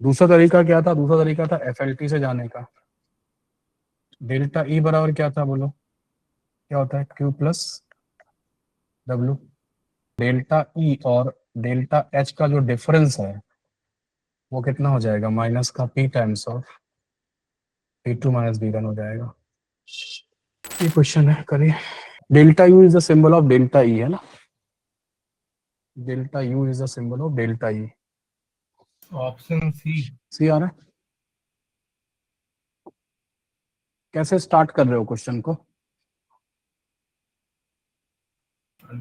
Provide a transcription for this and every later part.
दूसरा तरीका क्या था? दूसरा तरीका था FLT से जाने का। डेल्टा ई बराबर क्या था बोलो? क्या होता है? Q plus W। Delta E और डेल्टा एच का जो डिफरेंस है वो कितना हो जाएगा? माइनस का P times of P2 minus B1 हो जाएगा। ये क्वेश्चन है, करिए। Delta U is the symbol of delta E, है ना? Delta U is the symbol of delta E. Option C आ रहा है? कैसे स्टार्ट कर रहे हो क्वेश्चन को?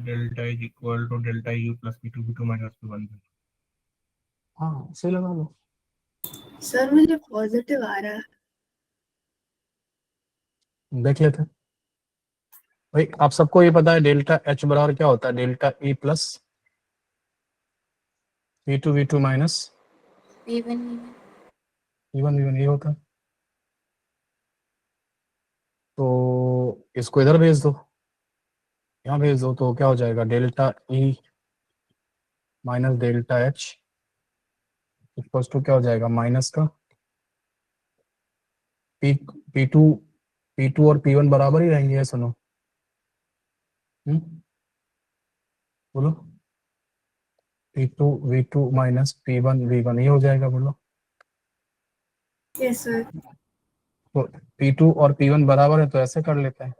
Delta is equal to delta U plus P2 minus P1। हाँ, सही लगा लो। सर मुझे पॉजिटिव आ रहा है। देख लेते हैं। भाई आप सबको ये पता है डेल्टा एच बराबर क्या होता है? Delta E plus V2 minus V1 V1 ये होता है। तो इसको इधर भेज दो, यहाँ भेज दो, तो क्या हो जाएगा? Delta E minus delta H equals to क्या हो जाएगा? माइनस का P2 और P1 बराबर ही रहेंगे, सुनो। बोलो। P2 माइनस P1 V1 ये हो जाएगा, बोलो। Yes sir. तो P2 और P1 बराबर है तो ऐसे कर लेते हैं।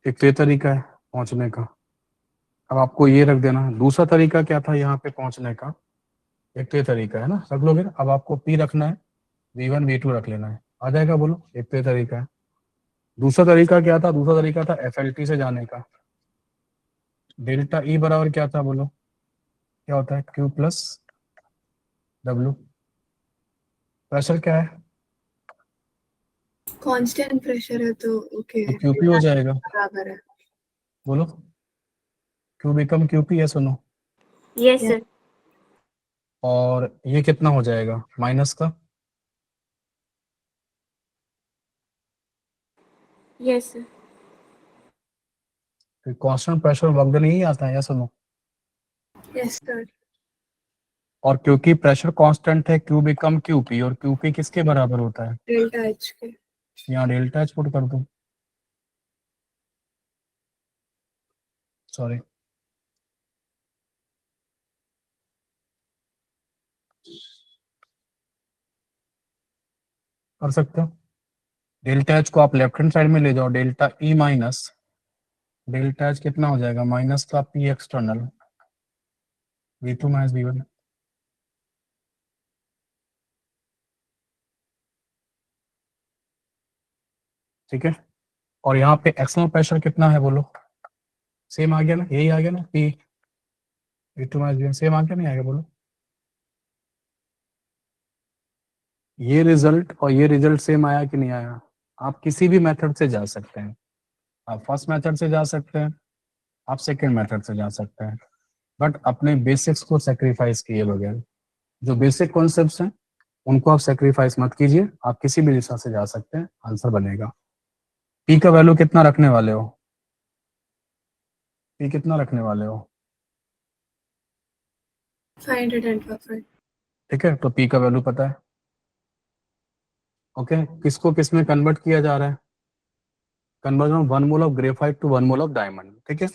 एक तो ये तरीका है पहुंचने का। अब आपको ये रख देना है। दूसरा तरीका क्या था यहाँ पे पहुंचने का? एक तो ये तरीका है ना, रख लोगे ना। अब आपको P रखना है, V1 V2 रख लेना है, आ जाएगा, बोलो। एक तो ये तरीका है। दूसरा तरीका क्या था? दूसरा तरीका था FLT से जाने का। डेल्टा ई बराबर क्या था बोलो? क्या होता है? Q plus W। प्रेशर क्या है? कांस्टेंट प्रेशर है तो ओके तो QP हो जाएगा, बराबर है। बोलो। Q बिकम QP है, सुनो। Yes sir. और ये कितना हो जाएगा? माइनस का Yes sir. कांस्टेंट प्रेशर वक्त नहीं आता है, या सुनो। Yes sir. और क्योंकि प्रेशर कांस्टेंट है, Q बिकम QP, और QP किसके बराबर होता है? डेल्टा एच के। यहाँ डेल्टा एच पुट कर दो, सॉरी। कर सकते हो। डेल्टा एच को आप लेफ्ट हैंड साइड में ले जाओ। Delta E minus delta H कितना हो जाएगा? माइनस का P external V2 minus V1। ठीक है। और यहाँ पे एक्सटर्नल प्रेशर कितना है बोलो? सेम आ गया ना, यही आ गया ना, P V2 minus V1 same आ गया, नहीं आ गया? बोलो। ये रिजल्ट और ये रिजल्ट सेम आया कि नहीं आया? आप किसी भी मेथड से जा सकते हैं। आप फर्स्ट मेथड से जा सकते हैं, आप सेकंड मेथड से जा सकते हैं, बट अपने बेसिक्स को सेक्रीफाइस किए बगैर। जो बेसिक कॉन्सेप्ट्स हैं उनको आप सेक्रीफाइस मत कीजिए। आप किसी भी दिशा से जा सकते हैं, आंसर बनेगा। पी का वैल्यू कितना रखने वाले हो? पी कितना रखने वाले हो? 525। ठीक है, तो पी का वैल्यू पता है। ओके, किसको किस में कन्वर्ट किया जा रहा है? Conversion 1 mole of graphite to 1 mole of diamond. ठीक है,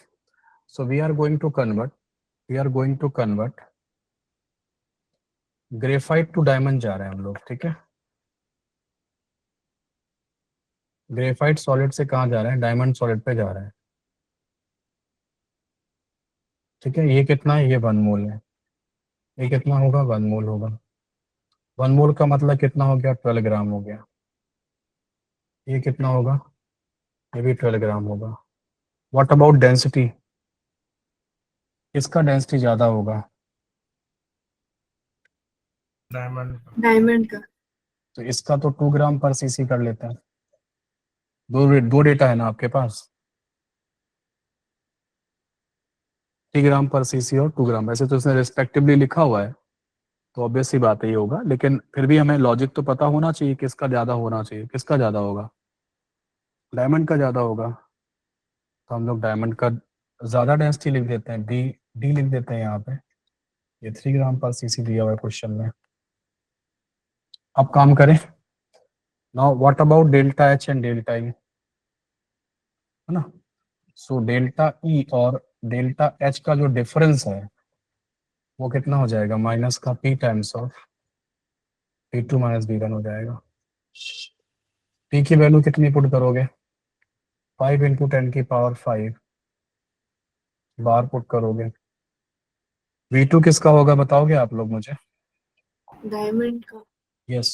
so we are going to convert graphite to diamond जा रहे हैं हम लोग। ठीक है, ग्रेफाइट सॉलिड से कहाँ जा रहे हैं? डायमंड सॉलिड पे जा रहे हैं। ठीक है, ये कितना है? ये 1 मोल है। ये कितना होगा? 1 मोल होगा। 1 मोल का मतलब कितना हो गया? 12 ग्राम हो गया। ये कितना होगा? ये भी 12 ग्राम होगा। What about density? इसका डेंसिटी ज्यादा होगा। डायमंड का। तो इसका तो 2 ग्राम पर सीसी कर लेते हैं। दो डेटा है ना आपके पास, 3 ग्राम पर सीसी और 2 ग्राम। वैसे तो इसने रिस्पेक्टिवली लिखा हुआ है, तो ऑब्वियस सी बात है ये होगा, लेकिन फिर भी हमें लॉजिक तो पता होना चाहिए किसका ज्यादा होना चाहिए। किसका ज्यादा होगा? डायमंड का ज्यादा होगा। तो हम लोग डायमंड का ज्यादा डेंसिटी लिख देते हैं, डी डी लिख देते हैं यहाँ पे, ये 3 ग्राम पर सीसी दिया हुआ है क्वेश्चन में। अब काम करें, now what about delta H and delta E, है ना। सो डेल्टा ई और डेल्टा एच का जो डिफरेंस है वो कितना हो जाएगा, माइनस का P times of P2 minus B1 हो जाएगा। P की वैल्यू कितनी पुट करोगे, 5 इंटू 10⁵ बार पुट करोगे। V2 किसका होगा बताओगे आप लोग मुझे। डायमंड का। यस,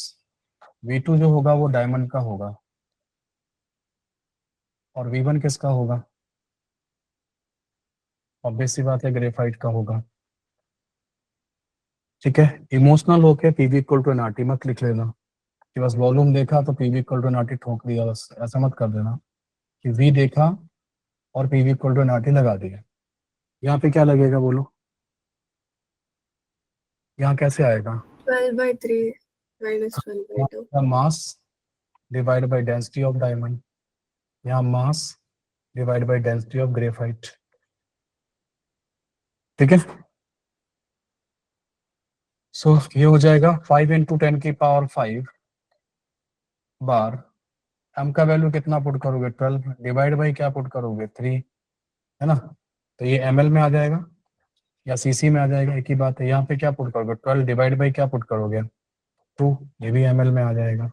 V2 जो होगा वो डायमंड का होगा, और V1 किसका होगा, ऑब्वियस सी बात है ग्रेफाइट का होगा। ठीक है, इमोशनल होके PV इक्वल टू एनआरटी मत लिख लेना कि बस वॉल्यूम देखा तो PV इक्वल टू एनआरटी ठोक दिया, बस ऐसा मत कर देना कि V देखा और PV इक्वल टू एनआरटी लगा दिया। यहाँ पे क्या लगेगा बोलो, यहाँ कैसे आएगा, 12/3 minus 12/2. Mass divide by density of diamond, यहाँ mass divide by density of graphite. ठीक है, सो ये हो जाएगा 5 इंटू 10⁵ बार, m का वैल्यू कितना पुट करोगे 12 डिवाइड बाई क्या पुट करोगे 3, है ना। तो ये ml में आ जाएगा या cc में आ जाएगा, एक ही बात है। यहाँ पे क्या पुट करोगे 12 डिवाइड बाई क्या पुट करोगे 2, ये भी ml में आ जाएगा।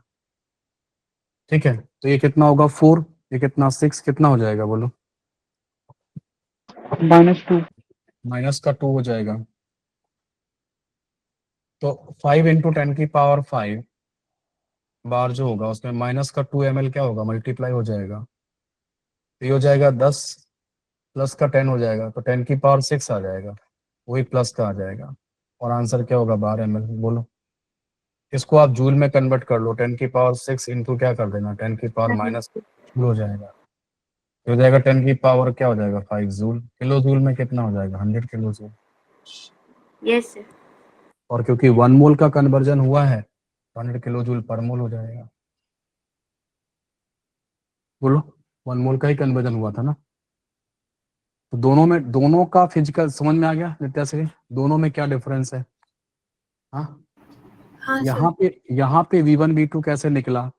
ठीक है, तो ये कितना होगा 4, ये कितना 6, कितना हो जाएगा बोलो, -2 माइनस का 2 हो जाएगा। तो 5 इंटू 10⁵ बार जो होगा उसमें माइनस का 2 ml क्या होगा, मल्टीप्लाई हो जाएगा। तो ये हो जाएगा 10 प्लस का 10 हो जाएगा, तो 10⁶ आ जाएगा, वही प्लस का आ जाएगा, और आंसर क्या होगा 12 ml। बोलो, इसको आप जूल में कन्वर्ट कर लो, 10⁶ इंटू क्या कर देना 10⁻⁻ जूल हो जाएगा। हो जाएगा 10 क्या हो जाएगा 5 जूल। किलो जूल में कितना हो जाएगा 100 किलो जूल। Yes, sir. और क्योंकि 1 मोल का कन्वर्जन हुआ है तो 100 किलो जूल पर मोल हो जाएगा। बोलो, 1 मोल का ही कन्वर्जन हुआ था ना। तो दोनों का फिजिकल समझ में आ गया नित्या श्री, दोनों में क्या डिफरेंस है। हाँ, हाँ यहाँ पे V1 V2 कैसे निकला,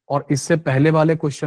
और इससे पहले वाले क्वेश्चन